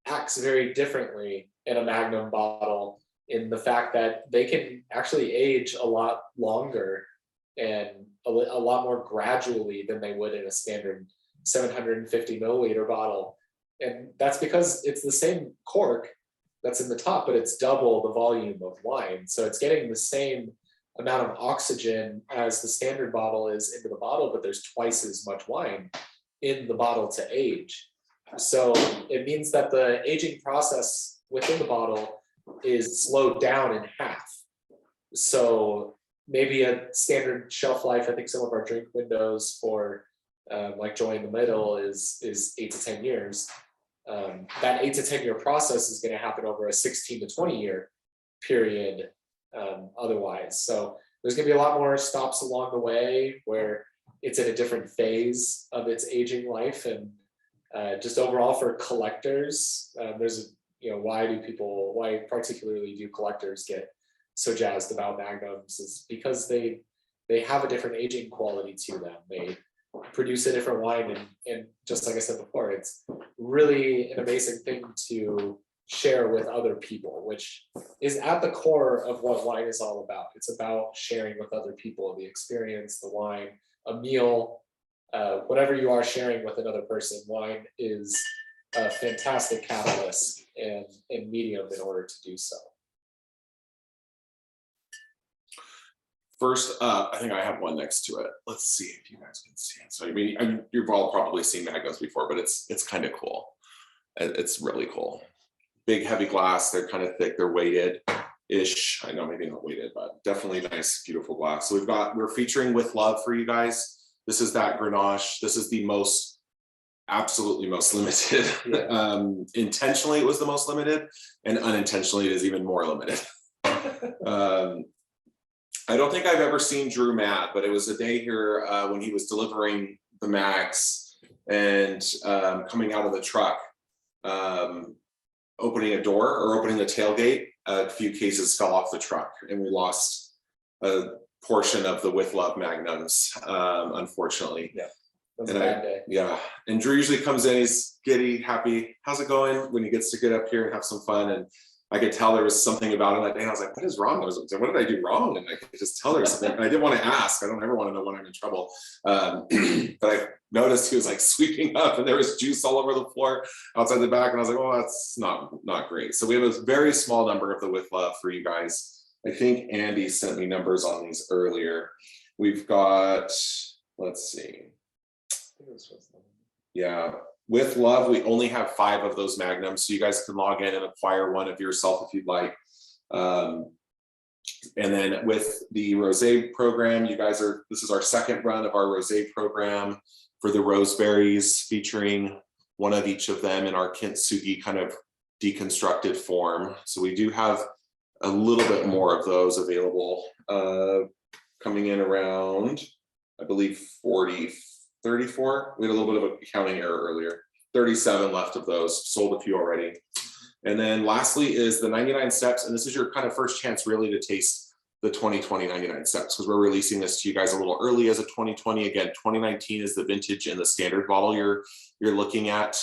acts very differently in a Magnum bottle, in the fact that they can actually age a lot longer and a lot more gradually than they would in a standard 750 milliliter bottle. And that's because it's the same cork that's in the top, but it's double the volume of wine. So it's getting the same amount of oxygen as the standard bottle is into the bottle, but there's twice as much wine in the bottle to age. So it means that the aging process within the bottle is slowed down in half. So maybe a standard shelf life, I think some of our drink windows for like Joy in the Middle is 8 to 10 years. That 8 to 10 year process is going to happen over a 16 to 20 year period otherwise. So there's going to be a lot more stops along the way where it's in a different phase of its aging life. And just overall for collectors, there's why particularly do collectors get so jazzed about Magnums, is because they have a different aging quality to them. They produce a different wine, and just like I said before, it's really an amazing thing to share with other people, which is at the core of what wine is all about. It's about sharing with other people the experience, the wine, a meal, whatever you are sharing with another person. Wine is a fantastic catalyst and medium in order to do so. First up, I think I have one next to it. Let's see if you guys can see it. So you've all probably seen Magnums before, but it's kind of cool. It's really cool. Big heavy glass. They're kind of thick. They're weighted-ish. I know maybe not weighted, but definitely nice, beautiful glass. So we're featuring With Love for you guys. This is that Grenache. This is the absolutely most limited. Yeah. Intentionally, it was the most limited, and unintentionally, it is even more limited. I don't think I've ever seen Drew mad, but it was a day here when he was delivering the mags and coming out of the truck, opening a door or opening the tailgate. A few cases fell off the truck, and we lost a portion of the With Love Magnums, unfortunately. Yeah, that's a bad day. Yeah, and Drew usually comes in, he's giddy, happy. How's it going? When he gets to get up here and have some fun. And I could tell there was something about him that day. And I was like, what is wrong? What did I do wrong? And I could just tell there was something. And I didn't want to ask. I don't ever want to know when I'm in trouble. But I noticed he was like sweeping up, and there was juice all over the floor outside the back. And I was like, oh, that's not great. So we have a very small number of the With Love for you guys. I think Andy sent me numbers on these earlier. We've got, let's see. Yeah. With Love, we only have 5 of those Magnums, so you guys can log in and acquire one of yourself if you'd like. And then with the Rosé program, this is our second run of our Rosé program for the Roseberries, featuring one of each of them in our Kintsugi kind of deconstructed form. So we do have a little bit more of those available, coming in around, I believe, 34. We had a little bit of a counting error earlier. 37 left of those, sold a few already. And then lastly is the 99 steps. And this is your kind of first chance really to taste the 2020 99 steps, because we're releasing this to you guys a little early as a 2020. Again, 2019 is the vintage and the standard bottle you're looking at.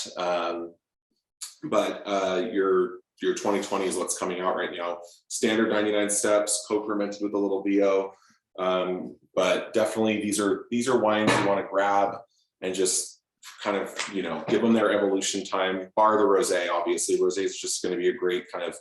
But your 2020 is what's coming out right now. Standard 99 steps, co-fermented with a little VO. But definitely these are wines you want to grab and just kind of, you know, give them their evolution time, bar the rosé. Obviously rosé is just going to be a great kind of,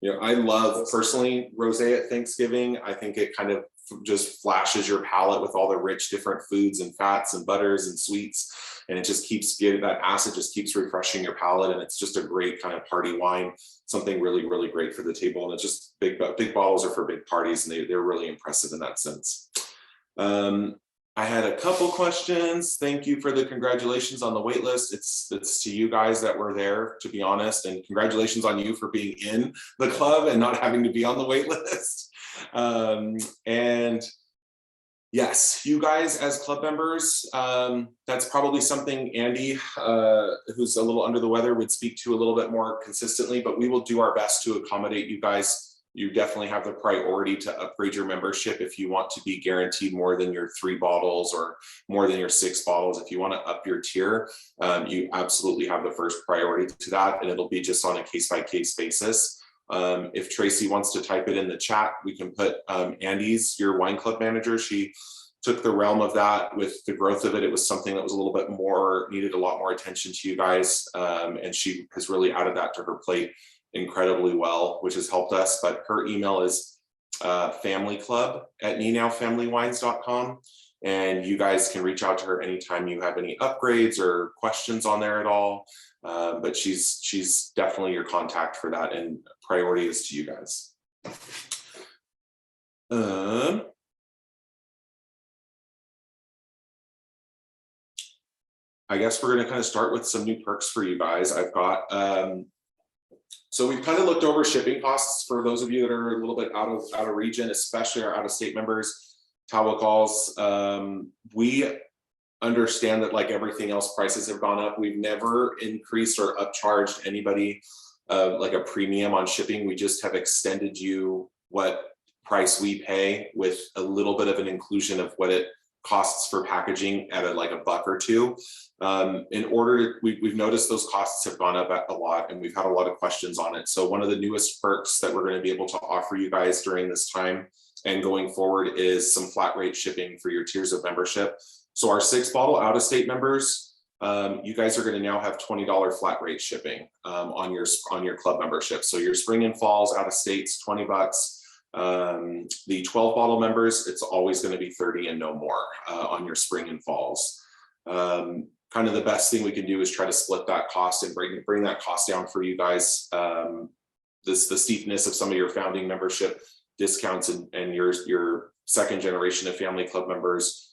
you know, I love personally rosé at Thanksgiving. I think it kind of just flashes your palate with all the rich different foods and fats and butters and sweets, and it just keeps getting that acid, just keeps refreshing your palate, and it's just a great kind of party wine, something really, really great for the table. And it's just big bottles are for big parties, and they're really impressive in that sense. I had a couple questions. Thank you for the congratulations on the wait list. It's to you guys that were there, to be honest, and congratulations on you for being in the club and not having to be on the wait list. And yes, you guys as club members, that's probably something Andy, who's a little under the weather, would speak to a little bit more consistently, but we will do our best to accommodate you guys. You definitely have the priority to upgrade your membership if you want to be guaranteed more than your 3 bottles or more than your 6 bottles. If you want to up your tier, you absolutely have the first priority to that, and it'll be just on a case-by-case basis. If Tracy wants to type it in the chat, we can put Andy's, your wine club manager. She took the realm of that with the growth of it. It was something that was a little bit more, needed a lot more attention to you guys. And she has really added that to her plate incredibly well, which has helped us. But her email is familyclub@ninowfamilywines.com. And you guys can reach out to her anytime you have any upgrades or questions on there at all. But she's definitely your contact for that, and priority is to you guys. I guess we're going to kind of start with some new perks for you guys. I've got, so we've kind of looked over shipping costs for those of you that are a little bit out of region, especially our out-of-state members, Tawakals. We understand that, like everything else, prices have gone up. We've never increased or upcharged anybody like a premium on shipping. We just have extended you what price we pay with a little bit of an inclusion of what it costs for packaging at like $1 or $2. In order, we've noticed those costs have gone up a lot, and we've had a lot of questions on it. So one of the newest perks that we're going to be able to offer you guys during this time and going forward is some flat rate shipping for your tiers of membership. So our 6-bottle out-of-state members, you guys are going to now have $20 flat rate shipping on your club membership. So your spring and falls out of states, $20. The 12-bottle members, it's always going to be 30 and no more on your spring and falls. Kind of the best thing we can do is try to split that cost and bring that cost down for you guys. The steepness of some of your founding membership discounts and your second generation of family club members,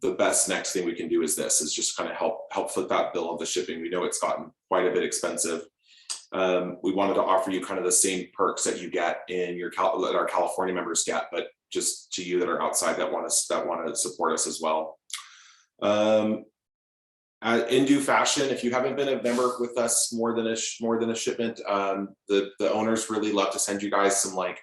the best next thing we can do is just kind of help foot that bill of the shipping. We know it's gotten quite a bit expensive. We wanted to offer you kind of the same perks that you get in that our California members get, but just to you that are outside that want to support us as well. In due fashion, if you haven't been a member with us more than a shipment, the owners really love to send you guys some like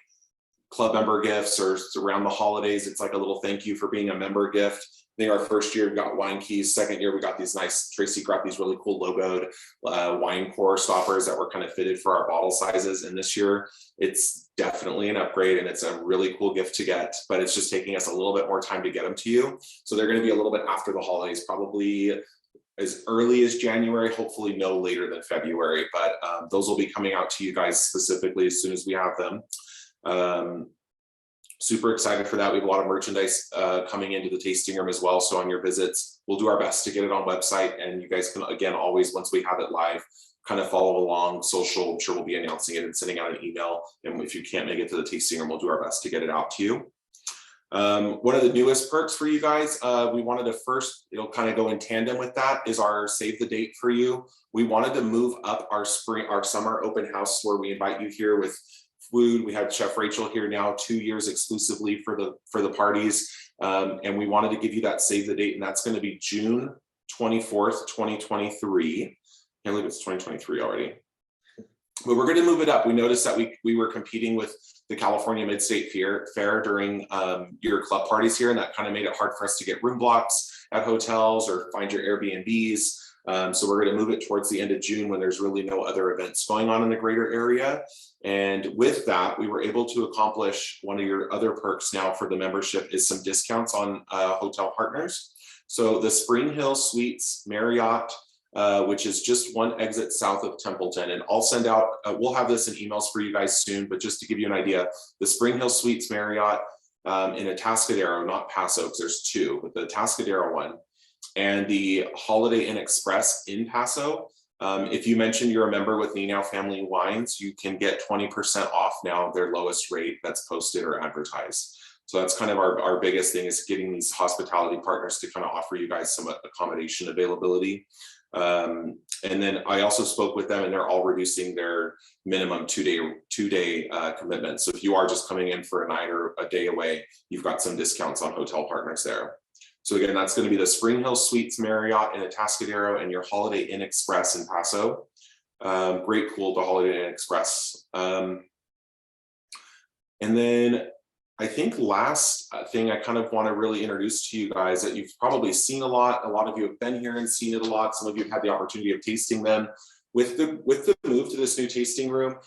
club member gifts, or around the holidays, it's like a little thank you for being a member gift. I think our first year we got wine keys. Second year we got these nice, Tracy got these really cool logoed wine pour stoppers that were kind of fitted for our bottle sizes. And this year it's definitely an upgrade, and it's a really cool gift to get, but it's just taking us a little bit more time to get them to you. So they're going to be a little bit after the holidays, probably as early as January, hopefully no later than February, but those will be coming out to you guys specifically as soon as we have them. Super excited for that. We have a lot of merchandise coming into the tasting room as well. So on your visits, we'll do our best to get it on website, and you guys can, again, always, once we have it live, kind of follow along social. I'm sure we'll be announcing it and sending out an email. And if you can't make it to the tasting room, we'll do our best to get it out to you. One of the newest perks for you guys, we wanted to first, it'll kind of go in tandem with that, is our save the date for you. We wanted to move up our summer open house where we invite you here with food. We have Chef Rachel here now 2 years exclusively for the parties. And we wanted to give you that save the date, and that's going to be June 24th, 2023. I can't believe it's 2023 already. But we're going to move it up. We noticed that we were competing with the California Mid-State Fair during your club parties here, and that kind of made it hard for us to get room blocks at hotels or find your Airbnbs. So we're going to move it towards the end of June when there's really no other events going on in the greater area. And with that, we were able to accomplish one of your other perks now for the membership is some discounts on hotel partners. So the Spring Hill Suites Marriott, which is just one exit south of Templeton. And I'll send out, we'll have this in emails for you guys soon, but just to give you an idea, the Spring Hill Suites Marriott in Atascadero, not Paso, because there's two, but the Atascadero one, and the Holiday Inn Express in Paso. If you mention you're a member with Ninow Family Wines, you can get 20% off now, their lowest rate that's posted or advertised. So that's kind of our biggest thing, is getting these hospitality partners to kind of offer you guys some accommodation availability. And then I also spoke with them, and they're all reducing their minimum two-day commitment. So if you are just coming in for a night or a day away, you've got some discounts on hotel partners there. So again, that's going to be the Spring Hill Suites Marriott in Atascadero and your Holiday Inn Express in Paso. Great pool, the Holiday Inn Express. And then I think last thing I kind of want to really introduce to you guys that you've probably seen a lot. A lot of you have been here and seen it a lot. Some of you have had the opportunity of tasting them. With the move to this new tasting room,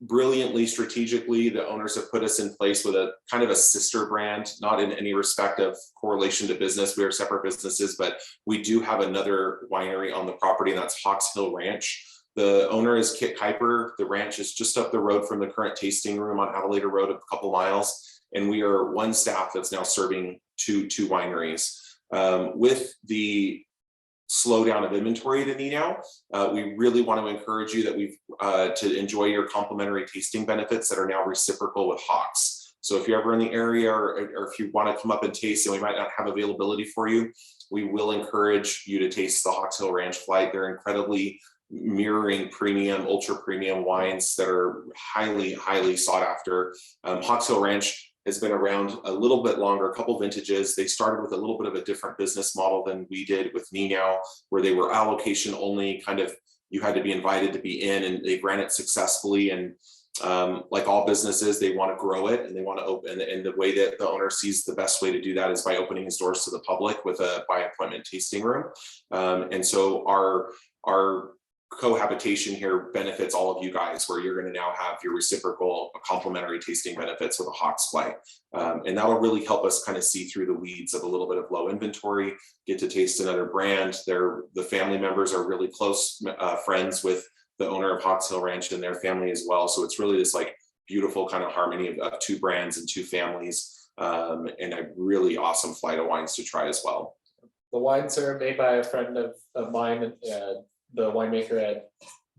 brilliantly, strategically, the owners have put us in place with a kind of a sister brand, not in any respect of correlation to business. We are separate businesses, but we do have another winery on the property, and that's Hawks Hill Ranch. The owner is Kit Kuiper. The ranch is just up the road from the current tasting room on Avalator Road, a couple miles. And we are one staff that's now serving two wineries. With the slowdown of inventory to Ninow, we really want to encourage you that to enjoy your complimentary tasting benefits that are now reciprocal with Hawks. So if you're ever in the area, or if you want to come up and taste, and we might not have availability for you, we will encourage you to taste the Hawks Hill Ranch Flight. They're incredibly mirroring premium, ultra premium wines that are highly sought after. Hawks Hill Ranch has been around a little bit longer, a couple vintages. They started with a little bit of a different business model than we did with Ninow, where they were allocation only, kind of, you had to be invited to be in, and they ran it successfully. And like all businesses, they want to grow it, and they want to open, and the way that the owner sees the best way to do that is by opening his doors to the public with a by appointment tasting room. And so our cohabitation here benefits all of you guys, where you're going to now have your reciprocal complimentary tasting benefits with a Hawks Flight. And that'll really help us kind of see through the weeds of a little bit of low inventory, get to taste another brand. The family members are really close friends with the owner of Hawks Hill Ranch and their family as well. So it's really this like beautiful kind of harmony of two brands and two families, and a really awesome flight of wines to try as well. The wines are made by a friend of mine, the winemaker at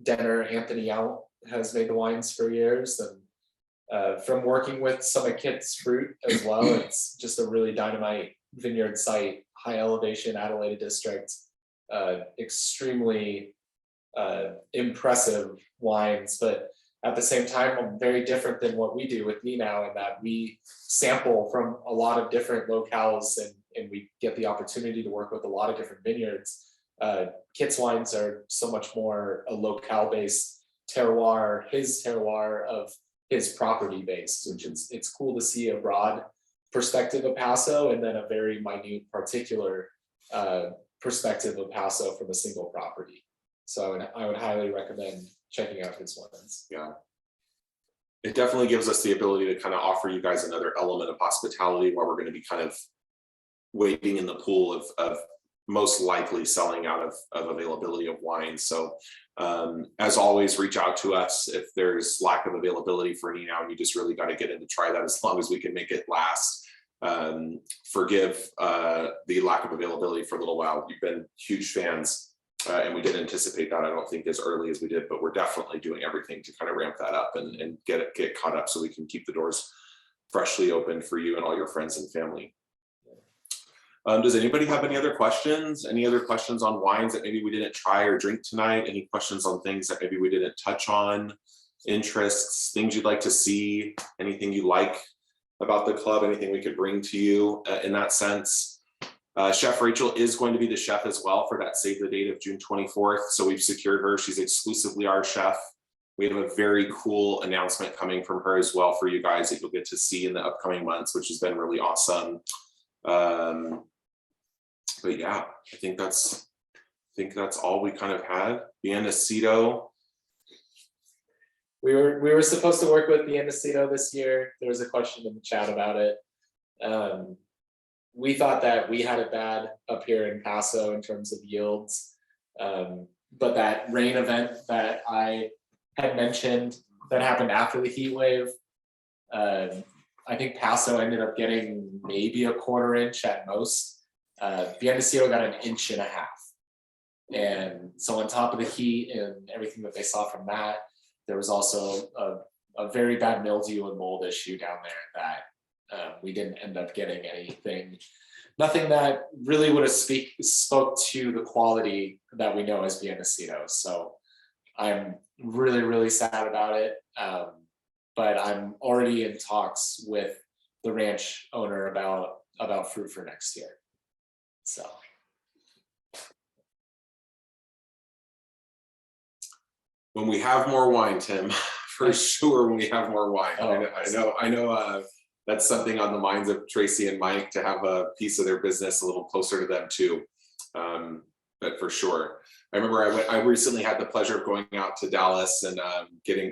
Denner, Anthony Out, has made the wines for years. And from working with some of Kit's fruit as well, it's just a really dynamite vineyard site, high elevation, Adelaide district, extremely impressive wines, but at the same time, very different than what we do with Ninow, in that we sample from a lot of different locales, and we get the opportunity to work with a lot of different vineyards. Kit's wines are so much more a locale-based terroir, his terroir of his property base, which is, it's cool to see a broad perspective of Paso, and then a very minute particular perspective of Paso from a single property. So I would highly recommend checking out his wines. Yeah. It definitely gives us the ability to kind of offer you guys another element of hospitality, where we're going to be kind of wading in the pool of most likely selling out of availability of wine. So as always, reach out to us if there's lack of availability for Ninow, and you just really got to get in to try that, as long as we can make it last. Forgive the lack of availability for a little while. You've been huge fans, and we didn't anticipate that, I don't think, as early as we did, but we're definitely doing everything to kind of ramp that up and get caught up, so we can keep the doors freshly open for you and all your friends and family. Does anybody have any other questions? Any other questions on wines that maybe we didn't try or drink tonight? Any questions on things that maybe we didn't touch on? Interests, things you'd like to see, anything you like about the club, anything we could bring to you in that sense? Chef Rachel is going to be the chef as well for that save the date of June 24th. So we've secured her. She's exclusively our chef. We have a very cool announcement coming from her as well for you guys that you'll get to see in the upcoming months, which has been really awesome. But yeah, I think that's all we kind of had. Bienvenido. We were supposed to work with the Bienvenido this year. There was a question in the chat about it. We thought that we had it bad up here in Paso in terms of yields. But that rain event that I had mentioned that happened after the heat wave, I think Paso ended up getting maybe a 1/4 inch at most. Bienvenido got 1.5 inches. And so on top of the heat and everything that they saw from that, there was also a very bad mildew and mold issue down there that we didn't end up getting nothing that really would have spoke to the quality that we know as Bienvenido. So I'm really, really sad about it. But I'm already in talks with the ranch owner about fruit for next year. So. When we have more wine, Tim, for sure, when we have more wine. Oh, I know that's something on the minds of Tracy and Mike, to have a piece of their business a little closer to them too. But for sure. I remember I recently had the pleasure of going out to Dallas and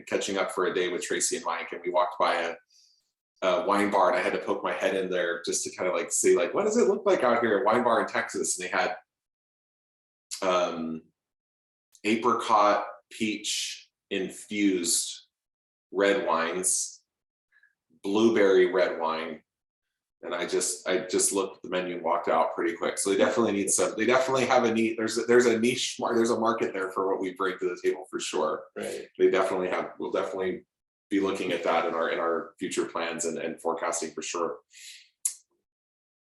catching up for a day with Tracy and Mike, and we walked by a wine bar, and I had to poke my head in there just to kind of like see, like, what does it look like out here? A wine bar in Texas. And they had apricot peach infused red wines, blueberry red wine, and I just looked at the menu and walked out pretty quick. So they definitely need some. They definitely have a need. There's a niche. There's a market there for what we bring to the table for sure. Right. They definitely have. We'll definitely be looking at that in our future plans and forecasting for sure.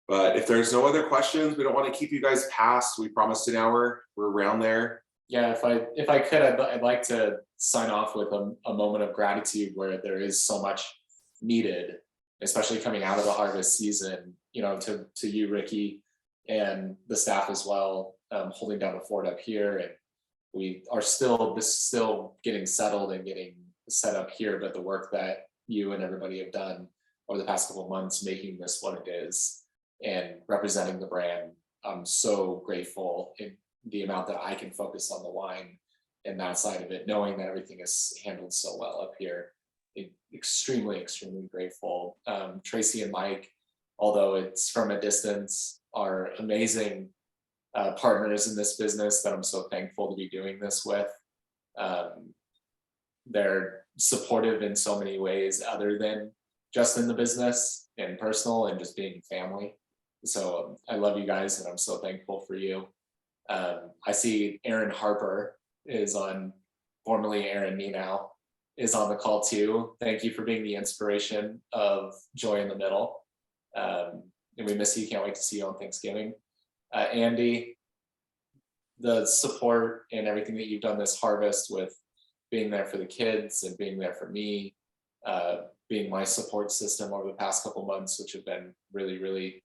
But if there's no other questions, we don't want to keep you guys past. We promised an hour. We're around there. Yeah, if I could, I'd like to sign off with a moment of gratitude where there is so much needed, especially coming out of the harvest season. You know, to you, Ricky, and the staff as well, holding down the fort up here, and we are still getting settled and getting set up here. But the work that you and everybody have done over the past couple of months, making this what it is and representing the brand, I'm so grateful. The amount that I can focus on the wine and that side of it, knowing that everything is handled so well up here. Extremely, extremely grateful. Tracy and Mike, although it's from a distance, are amazing partners in this business that I'm so thankful to be doing this with. They're supportive in so many ways other than just in the business and personal and just being family. So I love you guys and I'm so thankful for you. I see Aaron Harper is on, formerly Aaron Me Now, is on the call too. Thank you for being the inspiration of Joy in the Middle. And we miss you, can't wait to see you on Thanksgiving. Andy, the support and everything that you've done this harvest with being there for the kids and being there for me, being my support system over the past couple months, which have been really, really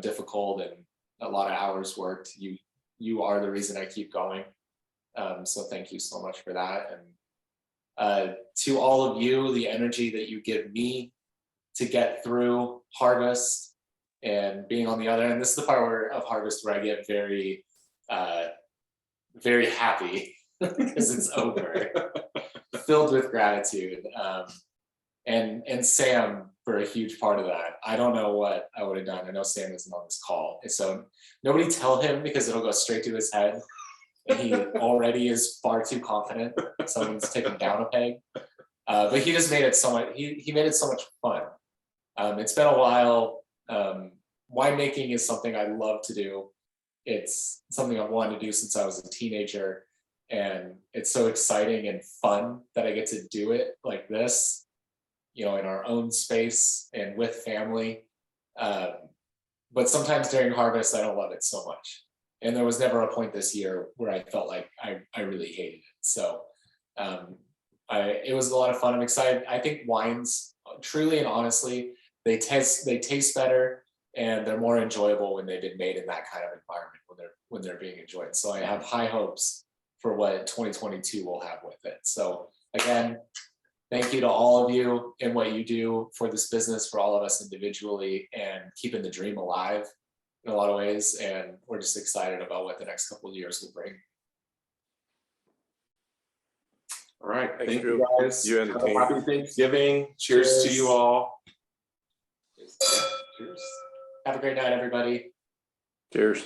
difficult and a lot of hours worked. You are the reason I keep going. So thank you so much for that. And to all of you, the energy that you give me to get through harvest and being on the other end. This is the part of harvest where I get very, very happy because it's over, filled with gratitude. And Sam for a huge part of that. I don't know what I would have done. I know Sam isn't on this call. So nobody tell him because it'll go straight to his head. And he already is far too confident. Someone's taken down a peg. But he just made it so much, he made it so much fun. It's been a while. Winemaking is something I love to do. It's something I've wanted to do since I was a teenager. And it's so exciting and fun that I get to do it like this, in our own space and with family. But sometimes during harvest, I don't love it so much. And there was never a point this year where I felt like I really hated it. So it was a lot of fun. I'm excited. I think wines, truly and honestly, they taste better and they're more enjoyable when they've been made in that kind of environment, when they're being enjoyed. So I have high hopes for what 2022 will have with it. So again, thank you to all of you and what you do for this business, for all of us individually, and keeping the dream alive in a lot of ways. And we're just excited about what the next couple of years will bring. All right, Thank thank you. you guys. You and the Have a team. Happy Thanksgiving. Cheers to Cheers. you all. Cheers. Have a great night, everybody. Cheers.